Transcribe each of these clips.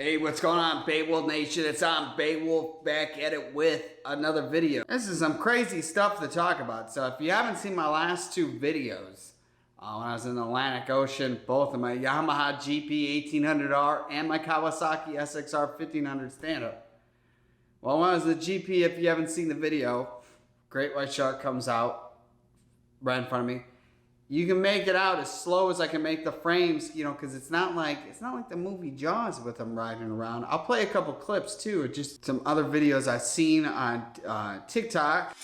Hey, what's going on, Beowulf Nation? It's on Beowulf back at it with another video. This is some crazy stuff to talk about. So if you haven't seen my last two videos, when I was in the Atlantic Ocean, both of my Yamaha GP 1800R and my Kawasaki SXR 1500 stand-up. Well, when I was in the GP, if you haven't seen the video, great white shark comes out right in front of me. You can make it out as slow as I can make the frames, you know, because it's not like the movie Jaws with them riding around. I'll play a couple clips too, just some other videos I've seen on TikTok.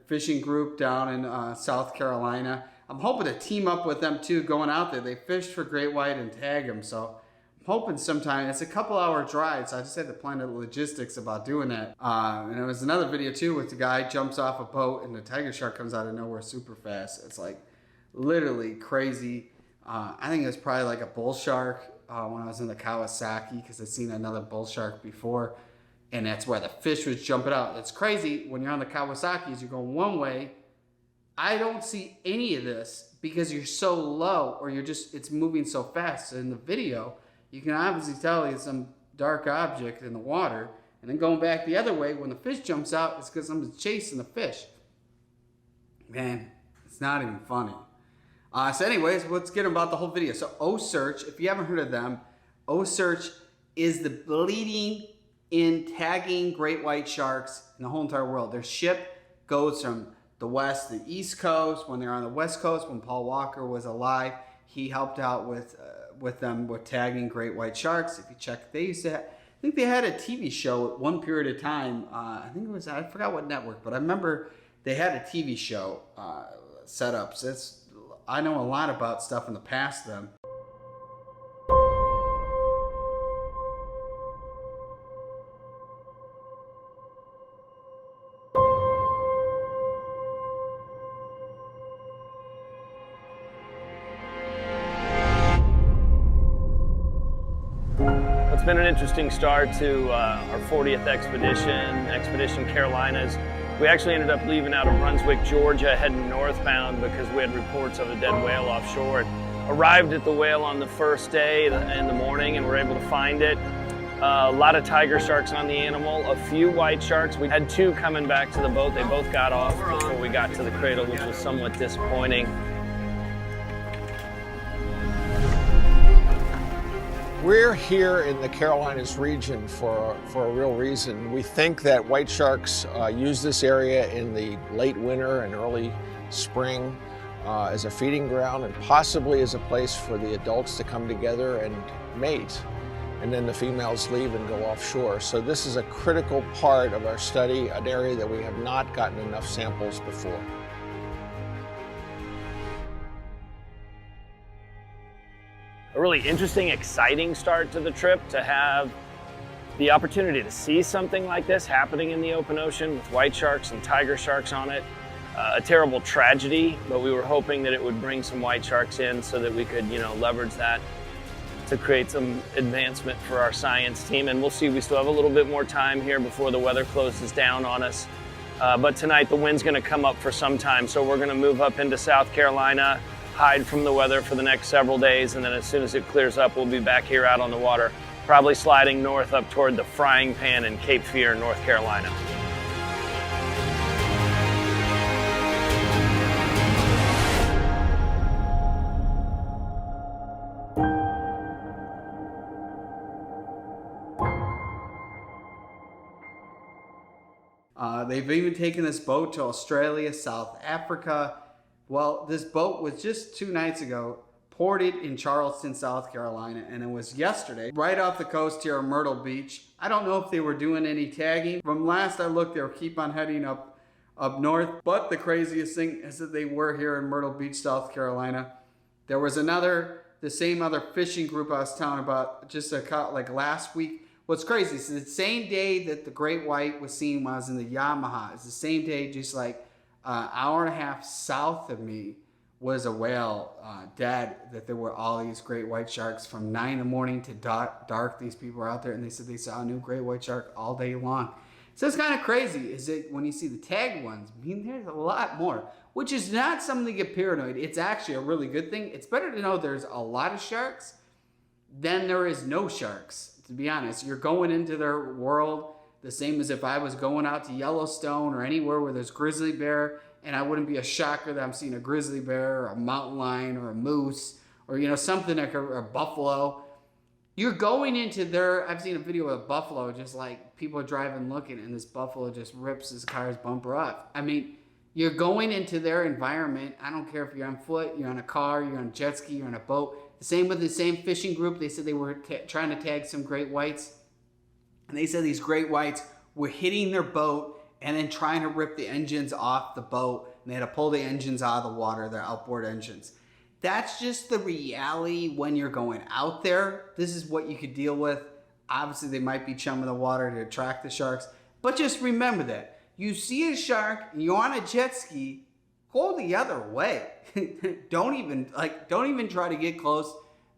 Fishing group down in South Carolina. I'm hoping to team up with them too going out there. They fished for great white and tag them, so I'm hoping sometime. It's a couple-hour drive, so I just had to plan the logistics about doing that. And there was another video too with the guy jumps off a boat and the tiger shark comes out of nowhere super fast. It's like literally crazy. I think it was probably like a bull shark when I was in the Kawasaki, because I've seen another bull shark before. And that's where the fish was jumping out. It's crazy when you're on the Kawasaki's, you're going one way. I don't see any of this because you're so low, or it's moving so fast. So in the video, you can obviously tell it's some dark object in the water. And then going back the other way, when the fish jumps out, it's because someone's chasing the fish. Man, it's not even funny. So anyways, let's get about the whole video. So Ocearch, if you haven't heard of them, Ocearch is the leading in tagging great white sharks in the whole entire world. Their ship goes from the west to the east coast. When they're on the west coast, when Paul Walker was alive, he helped out with them with tagging great white sharks. If you check, they used to I think they had a TV show at one period of time. I think it was, I forgot what network, but I remember they had a TV show set up. So I know a lot about stuff in the past then. It's been an interesting start to our 40th Expedition Carolinas. We actually ended up leaving out of Brunswick, Georgia, heading northbound because we had reports of a dead whale offshore. Arrived at the whale on the first day in the morning and were able to find it. A lot of tiger sharks on the animal, a few white sharks. We had two coming back to the boat. They both got off before we got to the cradle, which was somewhat disappointing. We're here in the Carolinas region for a real reason. We think that white sharks use this area in the late winter and early spring as a feeding ground, and possibly as a place for the adults to come together and mate. And then the females leave and go offshore. So this is a critical part of our study, an area that we have not gotten enough samples before. A really interesting, exciting start to the trip to have the opportunity to see something like this happening in the open ocean with white sharks and tiger sharks on it. A terrible tragedy, but we were hoping that it would bring some white sharks in so that we could, leverage that to create some advancement for our science team. And we'll see, we still have a little bit more time here before the weather closes down on us. But tonight the wind's going to come up for some time, so we're going to move up into South Carolina, hide from the weather for the next several days, and then as soon as it clears up, we'll be back here out on the water, probably sliding north up toward the Frying Pan in Cape Fear, North Carolina. They've even taken this boat to Australia, South Africa. Well, this boat was just 2 nights ago ported in Charleston, South Carolina, and it was yesterday, right off the coast here on Myrtle Beach. I don't know if they were doing any tagging. From last I looked, they were keep on heading up north. But the craziest thing is that they were here in Myrtle Beach, South Carolina. There was the same other fishing group I was telling about just like last week. What's crazy is the same day that the great white was seen when I was in the Yamaha. It's the same day, just like an hour and a half south of me was a whale dead. That there were all these great white sharks from 9 in the morning to dark. These people were out there and they said they saw a new great white shark all day long. So it's kind of crazy, is it, when you see the tagged ones. I mean, there's a lot more, which is not something to get paranoid. It's actually a really good thing. It's better to know there's a lot of sharks than there is no sharks. To be honest, you're going into their world the same as if I was going out to Yellowstone or anywhere where there's grizzly bear, and I wouldn't be a shocker that I'm seeing a grizzly bear or a mountain lion or a moose or, something like a buffalo. You're going into I've seen a video of a buffalo, just like people are driving looking, and this buffalo just rips his car's bumper off. I mean, you're going into their environment. I don't care if you're on foot, you're on a car, you're on a jet ski, you're on a boat. The same with the same fishing group. They said they were trying to tag some great whites. And they said these great whites were hitting their boat and then trying to rip the engines off the boat. And they had to pull the engines out of the water, their outboard engines. That's just the reality when you're going out there. This is what you could deal with. Obviously, they might be chumming the water to attract the sharks. But just remember that. You see a shark and you're on a jet ski, go the other way. Don't even try to get close,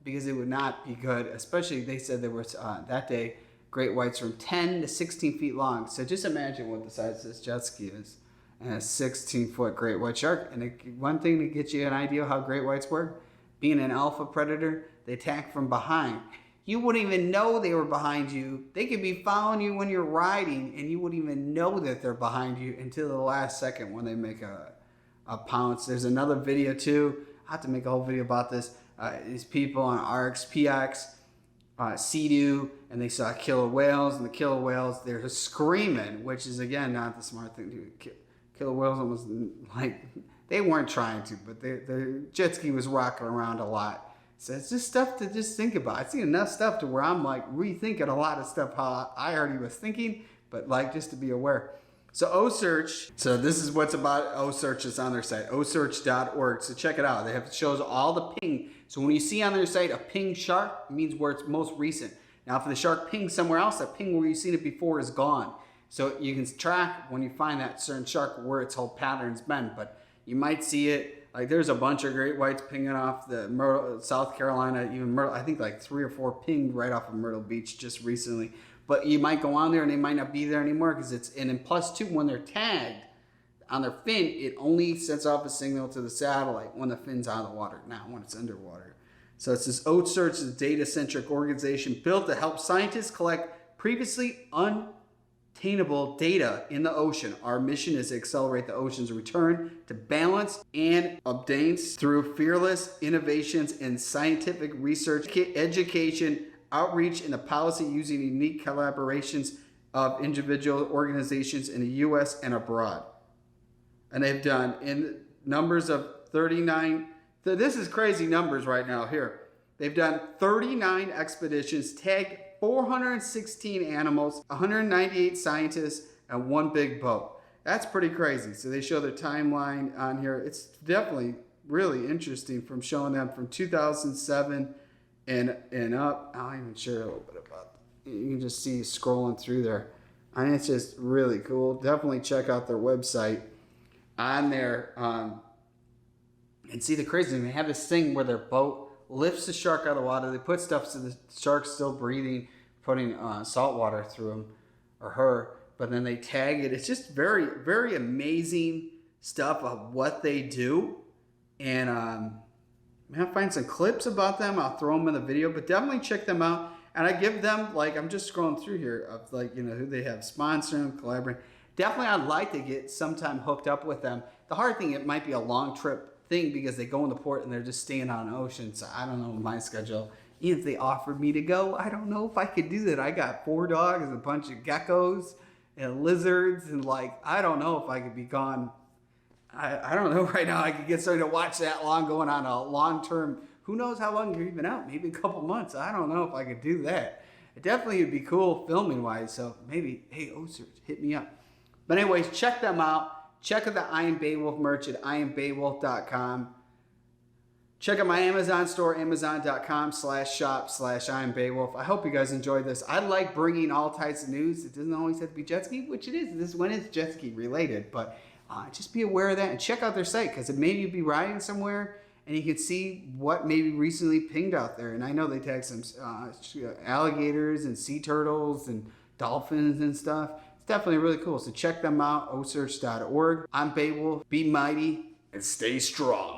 because it would not be good. Especially, they said there was that day great whites from 10 to 16 feet long. So just imagine what the size of this jet ski is, and a 16-foot great white shark. And one thing to get you an idea of how great whites work, being an alpha predator, they attack from behind. You wouldn't even know they were behind you. They could be following you when you're riding, and you wouldn't even know that they're behind you until the last second when they make a pounce. There's another video too. I have to make a whole video about this. These people on RX, PX, Sea-Doo, and they saw killer whales, and the killer whales, they're screaming, which is, again, not the smart thing to do. Killer whales almost, like, they weren't trying to, but the jet ski was rocking around a lot. So it's just stuff to just think about. I've seen enough stuff to where I'm, like, rethinking a lot of stuff how I already was thinking, but, like, just to be aware. So Ocearch, so this is what's about Ocearch. It's on their site, ocearch.org. So check it out. It shows all the ping. So when you see on their site a ping shark, it means where it's most recent. Now, if the shark pings somewhere else, that ping where you've seen it before is gone. So you can track when you find that certain shark where its whole pattern's been. But you might see it, like there's a bunch of great whites pinging off the Myrtle, South Carolina, even Myrtle. I think like 3 or 4 pinged right off of Myrtle Beach just recently. But you might go on there and they might not be there anymore, because it's, and then plus 2, when they're tagged on their fin, it only sets off a signal to the satellite when the fin's out of the water, not when it's underwater. So it's this Ocearch is a data-centric organization built to help scientists collect previously unattainable data in the ocean. Our mission is to accelerate the ocean's return to balance and updates through fearless innovations in scientific research, education, outreach, and the policy, using unique collaborations of individual organizations in the U.S. and abroad. And they've done in numbers of 39. So this is crazy numbers right now here. They've done 39 expeditions, tagged 416 animals, 198 scientists, and 1 big boat. That's pretty crazy. So they show their timeline on here. It's definitely really interesting, from showing them from 2007 and up. I'm not even sure a little bit about that. You can just see scrolling through there. I mean, it's just really cool. Definitely check out their website on there. And see the crazy thing, they have this thing where their boat lifts the shark out of the water. They put stuff so the shark's still breathing, putting salt water through him or her. but then they tag it. It's just very, very amazing stuff of what they do. And I'll find some clips about them. I'll throw them in the video, but definitely check them out. And I give them, like, I'm just scrolling through here of, like, you know, who they have sponsoring, collaborating. Definitely I'd like to get sometime hooked up with them. The hard thing, it might be a long trip thing because they go in the port and they're just staying on ocean. So I don't know my schedule. Even if they offered me to go, I don't know if I could do that. I got 4 dogs and a bunch of geckos and lizards, and like, I don't know if I could be gone. I don't know right now. I could get somebody to watch that long going on a long-term, who knows how long you're even out, maybe a couple months. I don't know if I could do that. It definitely would be cool filming wise. So maybe, hey, Ocearch, hit me up. But anyways, check them out. Check out the I Am Beowulf merch at iambeowulf.com. Check out my Amazon store, amazon.com/shop/IamBeowulf. I hope you guys enjoyed this. I like bringing all types of news. It doesn't always have to be jet ski, which it is. This one is jet ski related, but just be aware of that and check out their site, because maybe you'll be riding somewhere and you can see what maybe recently pinged out there. And I know they tag some alligators and sea turtles and dolphins and stuff. It's definitely really cool. So check them out, ocearch.org. I'm Beowulf. Be mighty and stay strong.